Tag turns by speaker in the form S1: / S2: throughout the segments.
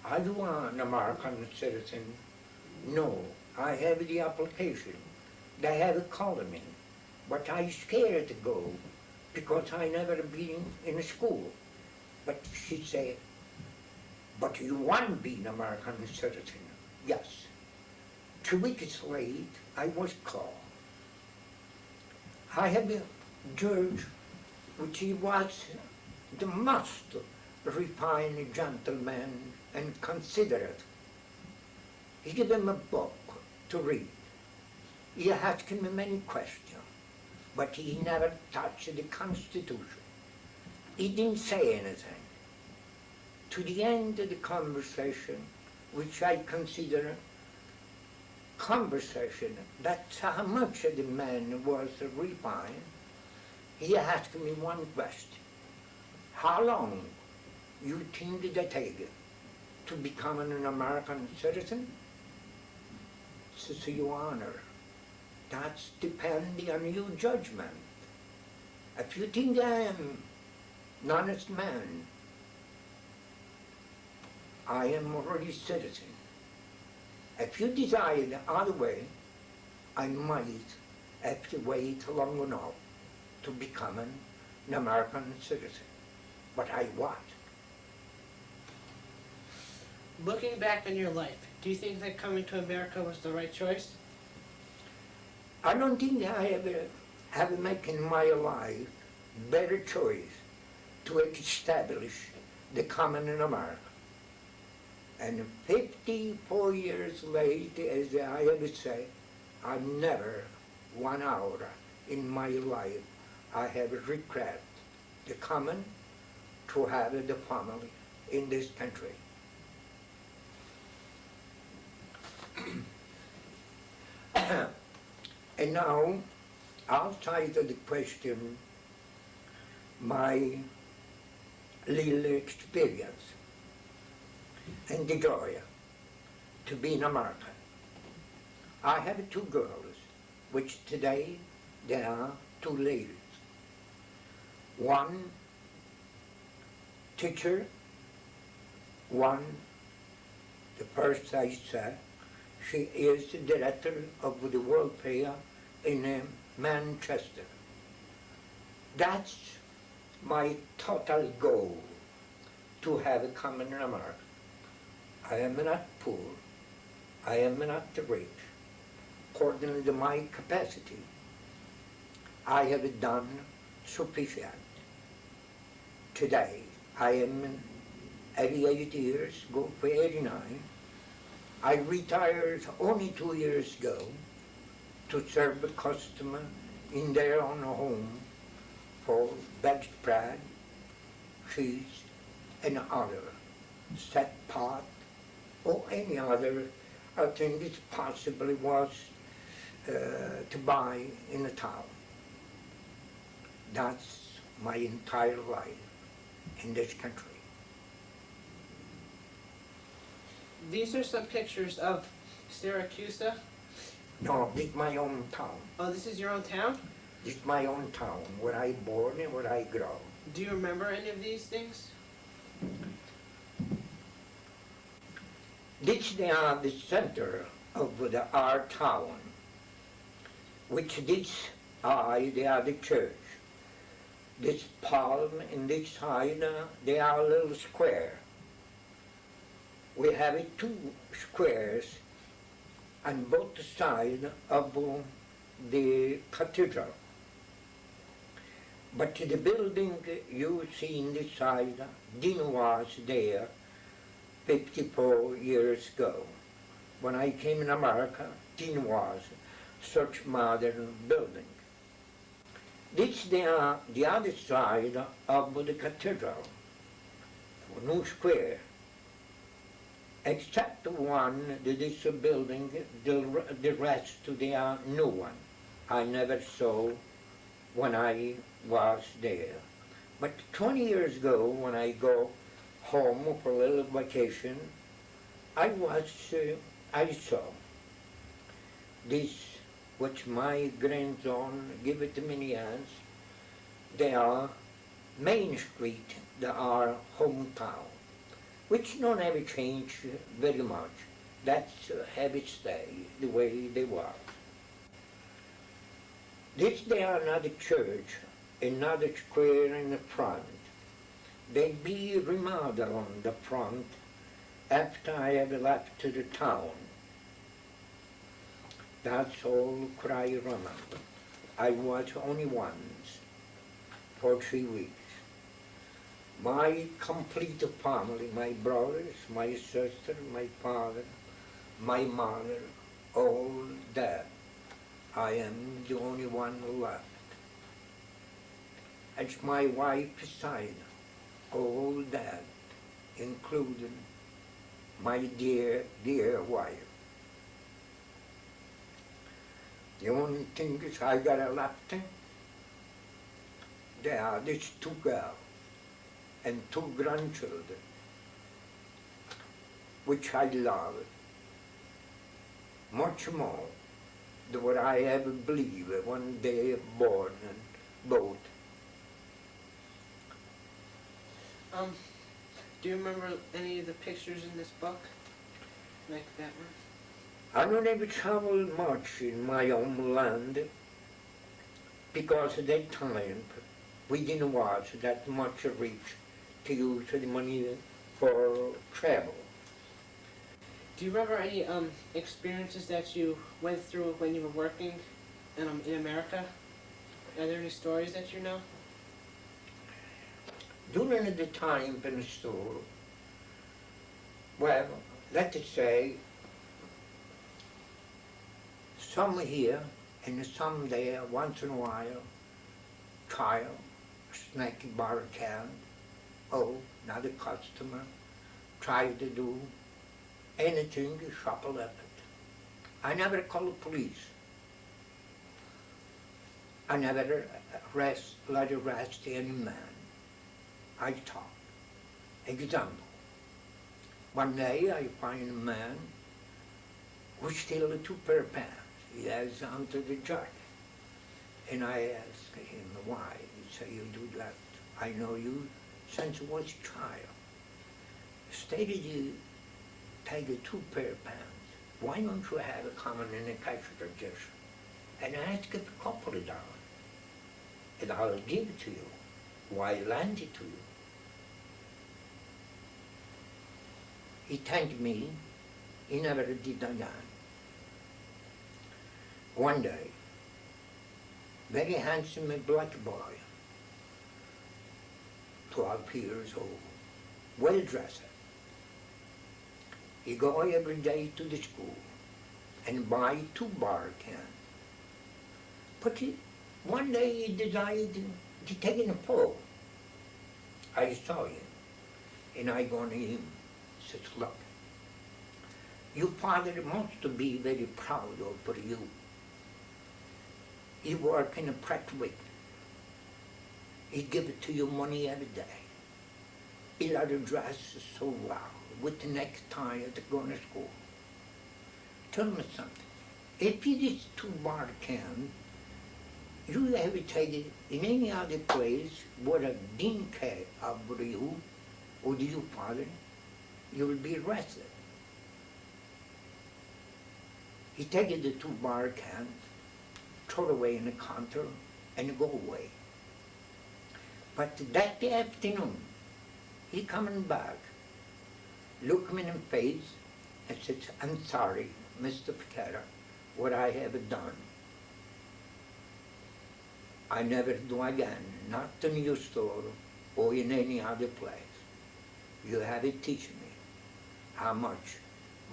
S1: Are you an American citizen? No, I have the application. They have called me, but I scared to go because I never been in school. But she said, but you want to be an American citizen? Yes. 2 weeks late, I was called. I have a judge, which he was the most refined gentleman and considerate. He gave him a book to read. He asked him many questions, but he never touched the Constitution. He didn't say anything. To the end of the conversation, which I consider conversation, that's how much the man was refined, he asked me one question. How long you think did it take to become an American citizen? Says, Your Honor, that's depending on your judgment. If you think I am an honest man, I am already citizen. If you decide the other way, I might have to wait long enough to become an American citizen. But I was.
S2: Looking back on your life, do you think that coming to America was the right choice?
S1: I don't think I have made in my life better choice to establish the common in America. And 54 years later, as I have said, I never 1 hour in my life I have regret the common to have the family in this country. And now, outside of the question, my little experience and the joy to be in America. I have 2 girls, which today they are 2 ladies. One teacher, one, the first I said, she is the director of the World Fair in Manchester. That's my total goal, to have a common in America. I am not poor, I am not rich. According to my capacity, I have done sufficient. Today, I am 88 years, go for 89. I retired only 2 years ago to serve a customer in their own home for veg bread, cheese, and other set pot, or any other thing that possibly was to buy in the town. That's my entire life in this country.
S2: These are some pictures of Syracuse.
S1: No, it's my own town.
S2: Oh, this is your own town?
S1: It's my own town, where I born and where I grow.
S2: Do you remember any of these things?
S1: This they are the center of our town, which this they are the church. This palm and this side, they are a little square. We have 2 squares on both sides of the cathedral. But the building you see in this side didn't was there 54 years ago. When I came in America, didn't was such modern building. This the other side of the cathedral, new square. Except one, this building, the rest they are new one. I never saw when I was there. But 20 years ago, when I go home for a little vacation, I saw this, which my grandson gave it to me hands. They are Main Street, they are hometown. which don't ever change very much. That's have it stay the way they were. This there another church, another square in the front. They be remodeled on the front after I have left to the town. That's all I remember. I was only once for 3 weeks. My complete family, my brothers, my sister, my father, my mother, all dead. I am the only one left. It's my wife's side, all dead, including my dear, dear wife. The only thing is I got a left, there are these 2 girls and 2 grandchildren, which I love much more than what I ever believed one day born and both.
S2: Do you remember any of the pictures in this book? Like that one?
S1: I don't ever travel much in my own land because at that time we didn't watch that much reach to use the money for travel.
S2: Do you remember any experiences that you went through when you were working in America? Are there any stories that you know?
S1: During the time in the store, well, let's say, some here and some there, once in a while, child, snacky bar can, oh, another customer, try to do anything to shop a little bit. I never called the police. I never let arrest any man. I talk. Example. One day I find a man who steal 2 pair of pants. He has onto the jacket. And I ask him why. He say, you do that. I know you since you was a child. Stated you take 2 pair of pants. Why don't you have it common in a cash register? And I ask it a couple of dollars. And I'll give it to you. Why lend it to you? He thanked me. He never did again. One day, very handsome black boy, 12 years old, well dressed. He go every day to the school and buy 2 bar cans. But one day he decided to take in a pull. I saw him, and I go to him, says, look, your father must be very proud of you. He work in a factory. He give it to you money every day. He let her dress so well, with the necktie to go to school. Tell me something. If you this 2 bar can, you ever take it in any other place where a didn't care about you or your father, you will be arrested. He take the 2 bar can, throw it away in the counter, and go away. But that afternoon, he coming back, look him in the face, and says, I'm sorry, Mr. Fichera, what I have done. I never do again, not in your store or in any other place. You have to teach me how much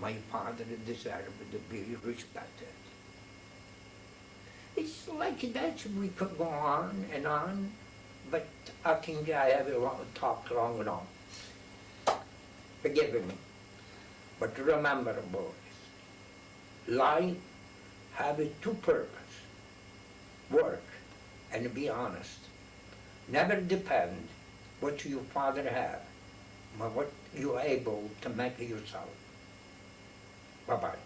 S1: my father deserved to be respected. It's like that we could go on, but I think I have talked long enough. Forgive me. But remember, boys, life have 2 purposes. Work and be honest. Never depend what your father have, but what you're able to make yourself. Bye-bye.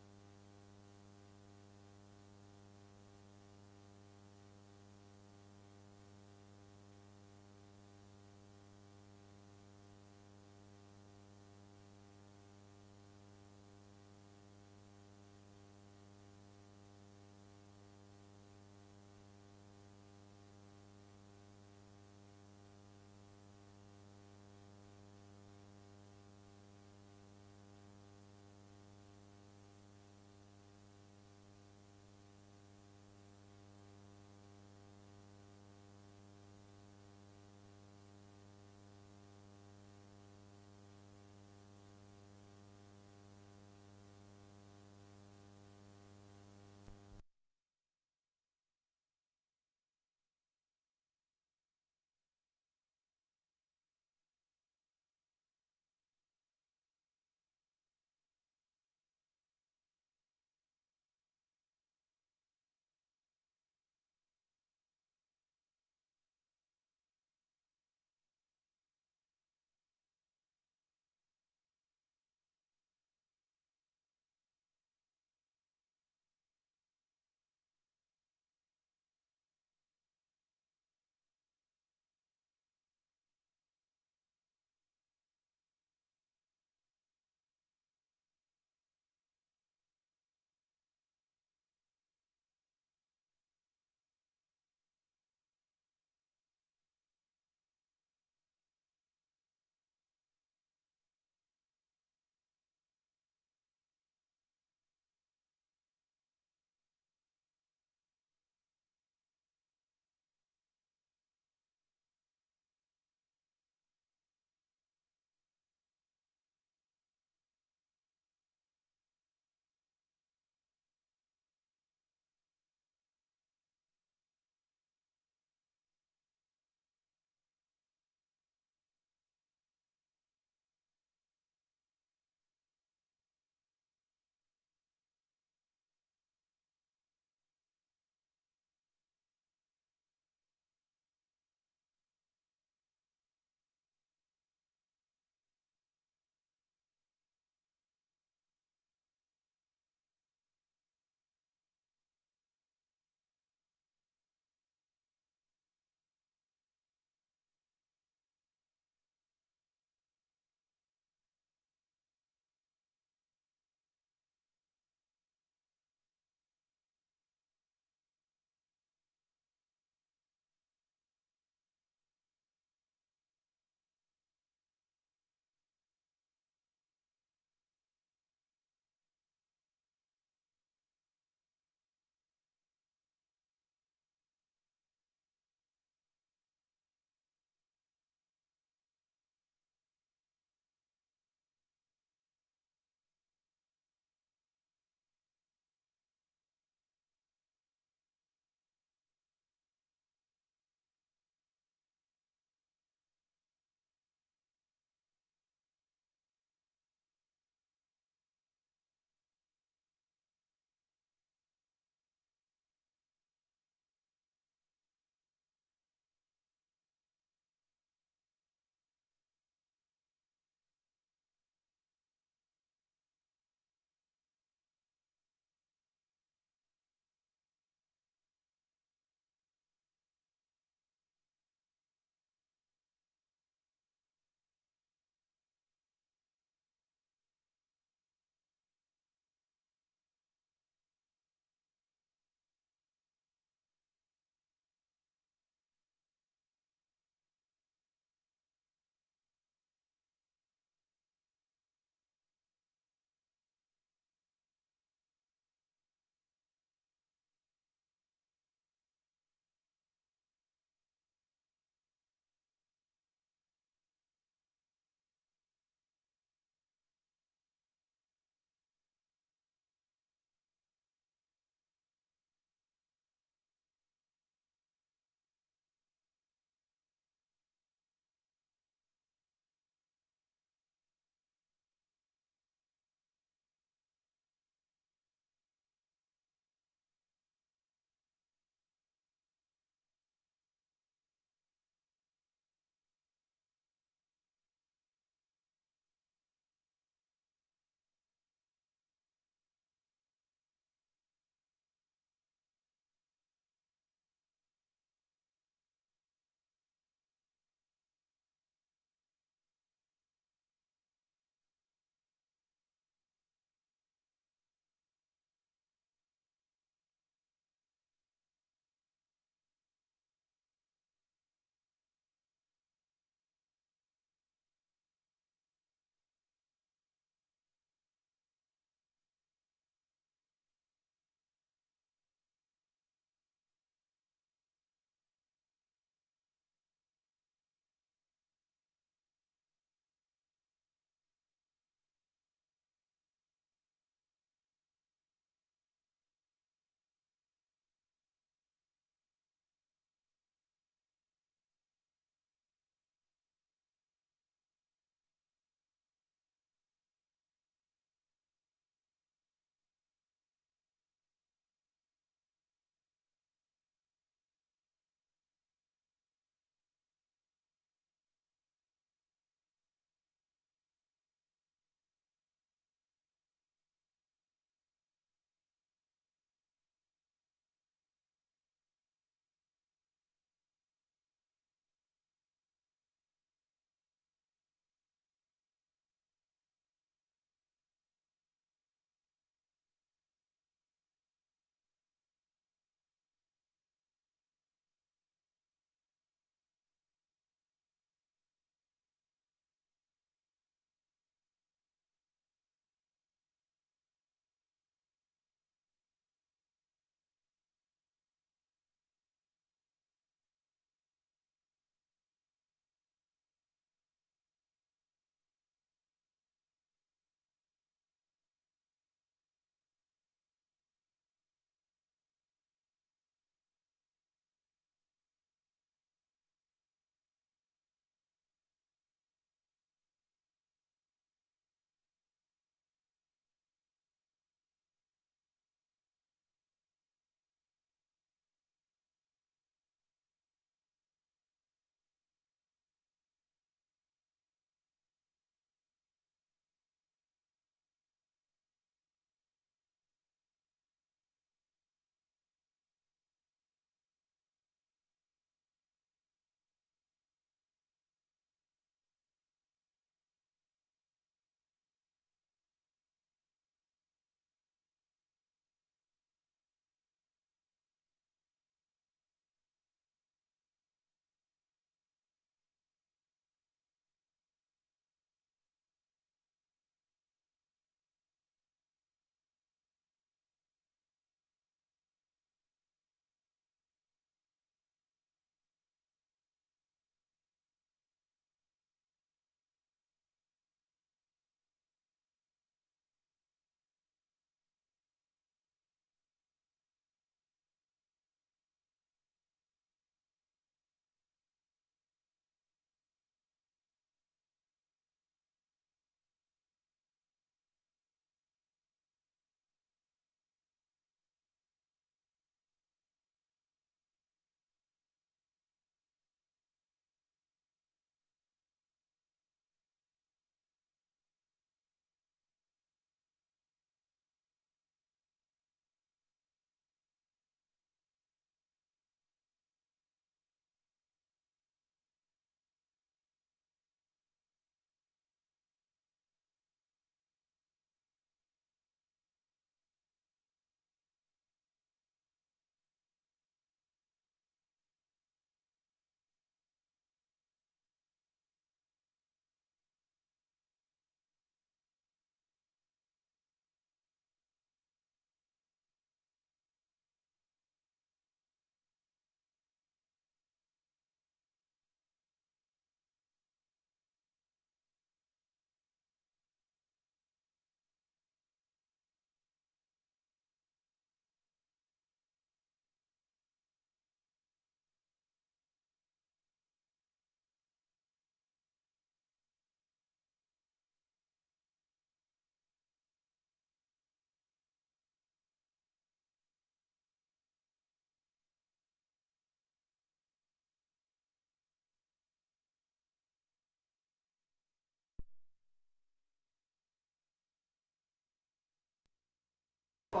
S3: Yeah,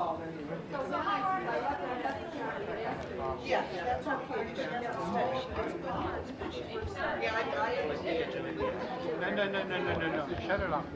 S3: that's okay. She has to stay. Yeah, I understand.
S4: No. Shut it off.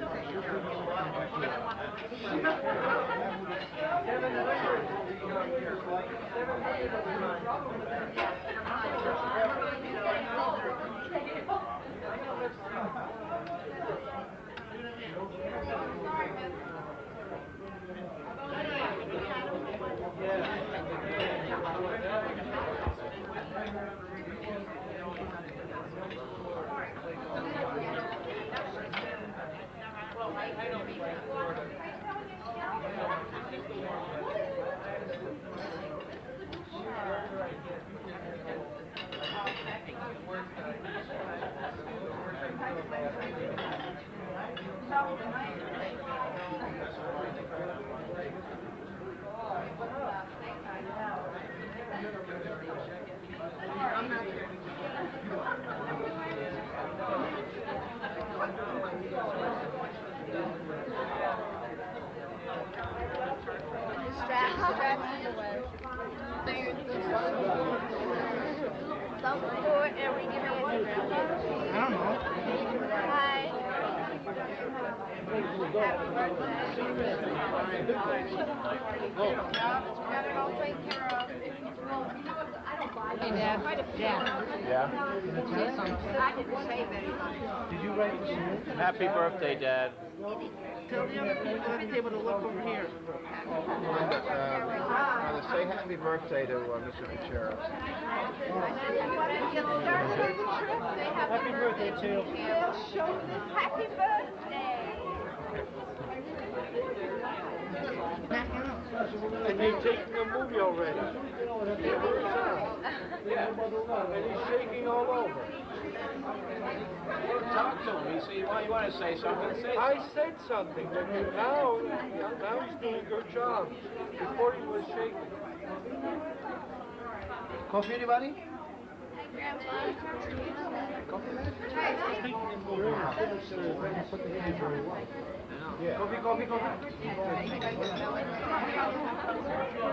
S5: Straps in the way. Some for and we give it a
S4: I don't know.
S5: Hi. Happy birthday. Got it all taken care of. Hey, Dad.
S4: Yeah?
S5: I didn't save anything.
S4: Did you write this?
S6: Happy birthday, Dad.
S3: Tell the other people at the table to look over here.
S4: Say happy birthday to Mr. Fichera.
S5: Happy birthday to you. Happy birthday.
S4: And they're taking a movie already. And he's shaking all over.
S6: Talk to him. You want to say something? Say
S4: I said something, but now he's doing a good job. Before he was shaking. Coffee, anybody? Yeah. Coffee.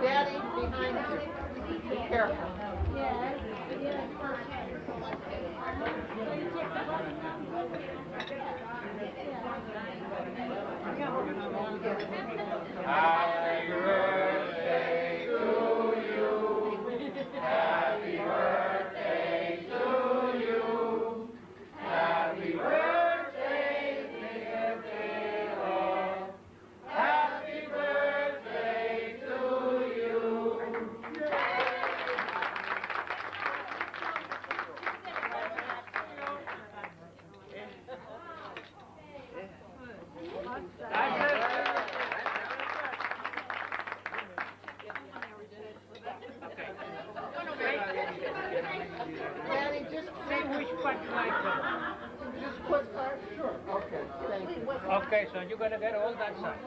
S3: Daddy, behind you. Be careful.
S6: happy birthday to you. Happy birthday to you. Happy birthday, dear Philip. Happy birthday to you.
S3: Daddy, just say which part you like better. Just quick part? Sure. Okay. Thank you.
S6: Okay, so you're gonna get all that side.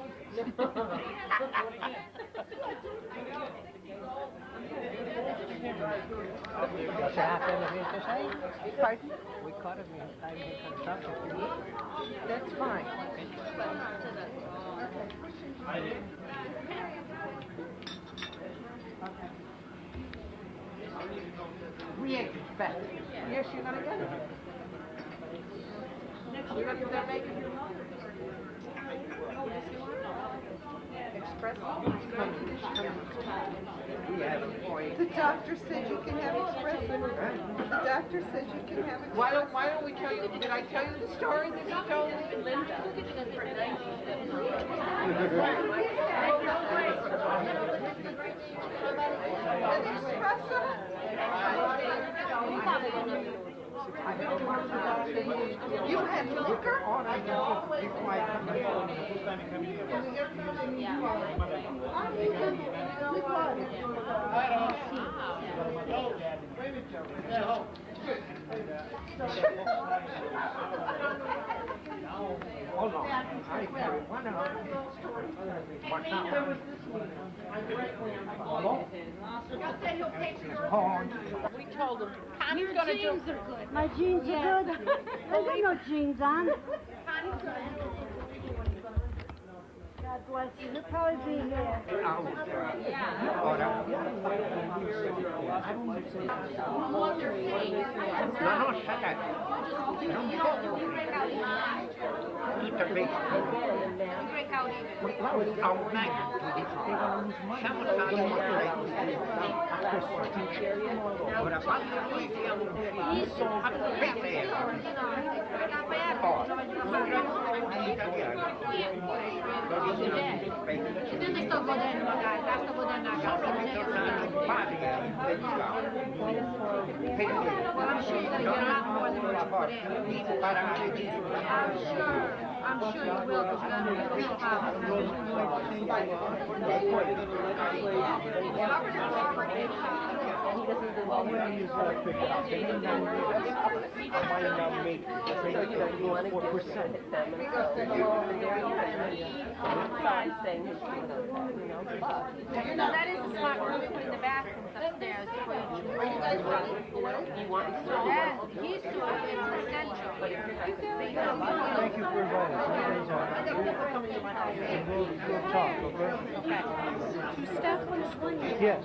S2: What's happening to say?
S3: Pardon?
S2: We caught him in time in construction.
S3: That's fine. Reagents back. Yes, you're gonna get it. You're gonna they're making your Express.
S2: We have it for you.
S7: The doctor said you can have espresso. The doctor said you can have espresso.
S3: Why don't we tell you, did I tell you the story that you told me? Linda.
S7: An espresso? You had liquor?
S4: Hold on. I carry one out.
S3: We told him, Connie's
S8: Your
S3: gonna
S8: jeans
S3: do.
S8: are good. My jeans are good. I got no jeans on. God bless you. He'll probably be here.
S3: Ora. No, no, shut up. Non mi tutto bene. A un anno di fare. Siamo stati molto ora quando noi siamo usciti a Petera.
S5: Io mi sto godendo magari, sto godendo a casa.
S3: Siamo ritornati in patria, in Belgrado. Perché? Non hanno la forza di imparare di
S5: I'm sure you will, because you're going to be a You know, that is a smart room between the bathrooms upstairs. Are you guys ready? You want to that? He's to it's essential.
S4: Thank you for inviting us. We'll talk, okay?
S8: Steph was one.
S4: Yes.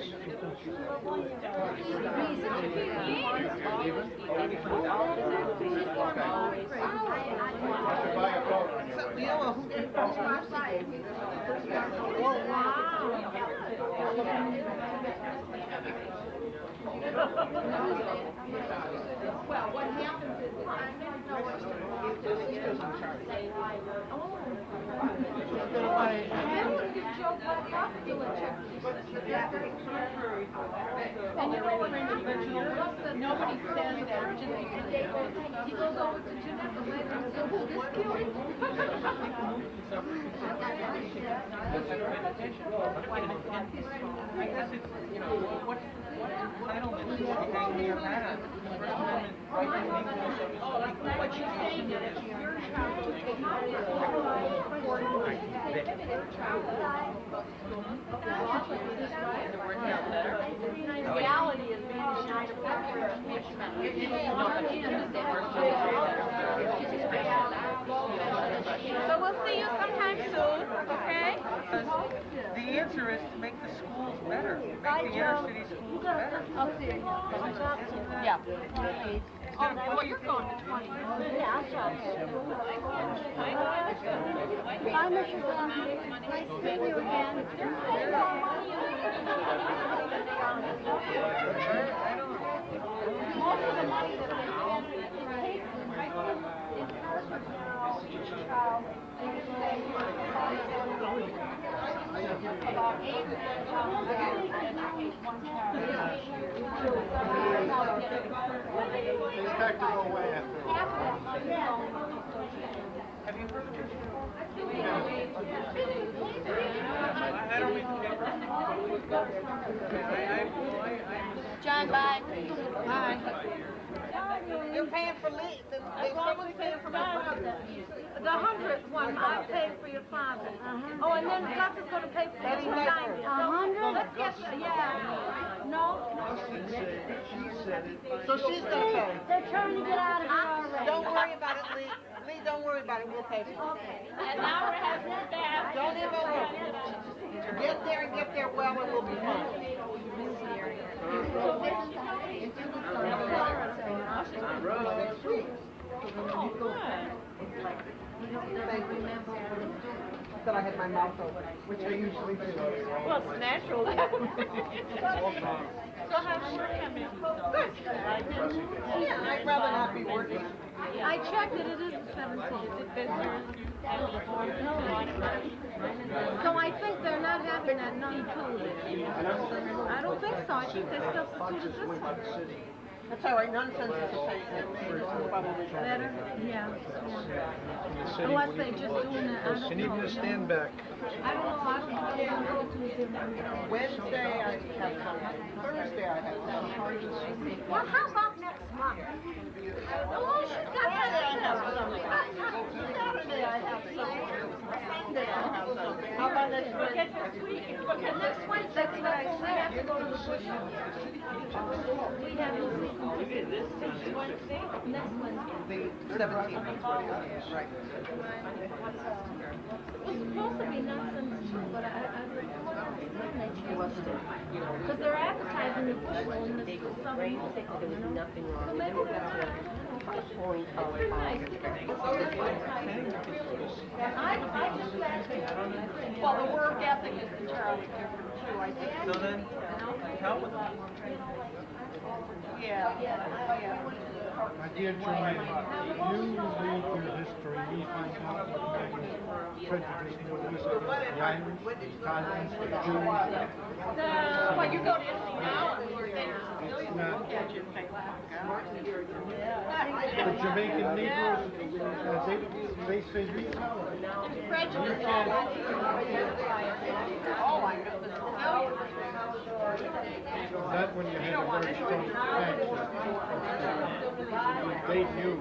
S5: Well, what happens is I don't know what and you know what nobody says that he goes over to Jeanette later and says, "Will this kill you?"
S6: I guess it's, you know, what entitlement do you hang your hat on? First Amendment right to English.
S5: What you're saying is if your child reality is being shined upon your So we'll see you sometime soon, okay?
S6: The answer is to make the schools better, make the inner city schools better.
S8: I'll see you.
S5: Yeah. Oh, well, you're going to 20.
S8: Yeah, I'll talk to you. Bye, Mrs. Nice seeing you again. Most of the money that I spend takes in personal child. About 8
S4: Expect to go away after a while.
S6: Have you heard of this? I don't read the paper.
S5: John, bye.
S7: Bye. You're paying for someone's paying for my father.
S8: The 100th one, I paid for your father. Oh, and then Gus is going to pay for your 90. 100? Let's get, no.
S7: So she's gonna pay.
S8: They're trying to get out of here already.
S7: Don't worry about it, Lee. Lee, don't worry about it. We'll pay for it.
S8: And now we're having a bath.
S7: Don't even worry. Get there and get there well, and we'll be fine. That I had my mouth open, which I usually do.
S8: Well, it's natural.
S7: So how's she coming? Good. Yeah, I'd rather not be working.
S8: I checked it, it is the 17th. So I think they're not having that non-code. I don't think so. I think they substituted this one.
S7: That's all right, nonsense is the same. Probably
S8: Better? Yeah. Unless they just doing it, I don't know.
S4: Stand back.
S8: I don't know, I don't know Tuesday, Wednesday.
S7: Wednesday I have time. Thursday I have time.
S8: Well, how about next month? Oh, she's got that.
S7: Saturday I have something. Sunday I have something. How about next Wednesday?
S8: Next Wednesday, that's when we have to go to the bush. We have no season tickets. Next Wednesday? Next Wednesday.
S7: The 17th. Right.
S8: It was supposed to be nonsense too, but I don't understand they changed it. Because they're advertising the bush roll in the summer music, you know?
S3: Nothing wrong.
S8: So maybe that's a
S3: Point of
S8: pretty nice. I just asked you.
S7: Well, the work ethic is entirely different too, I think.
S6: So then, hell with it.
S7: Yeah.
S4: My dear Joanne, you read your history, we find out what things prejudice more recently, the Irish, Italians, Jews.
S7: Well, you go to Italy now and you're there, Sicilians look at you and think,
S4: The Jamaican Negroes, they say we know.
S7: prejudice all that. Oh, I know the Sicilians.
S4: That when you had a very strong connection. They knew.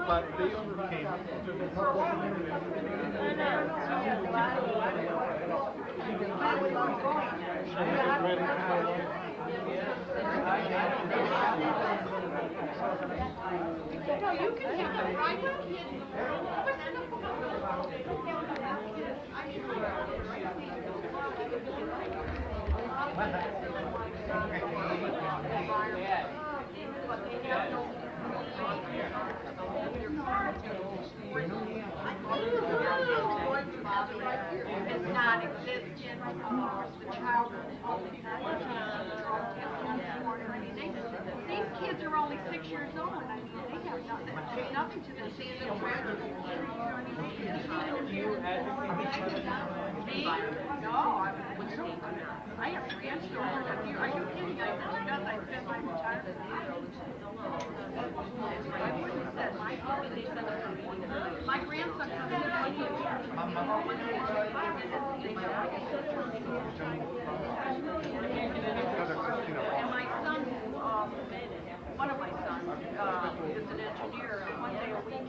S4: But they overcame
S7: No, you can have a private kid. It's non-existent, the child these kids are only 6 years old, and I mean, they have nothing, there's nothing to them being a tragedy. Me? No, I have grandchildren. Are you kidding? I know because I spent my retirement. My grandson comes in 1 year. And my son, one of my sons, is an engineer, and 1 day a week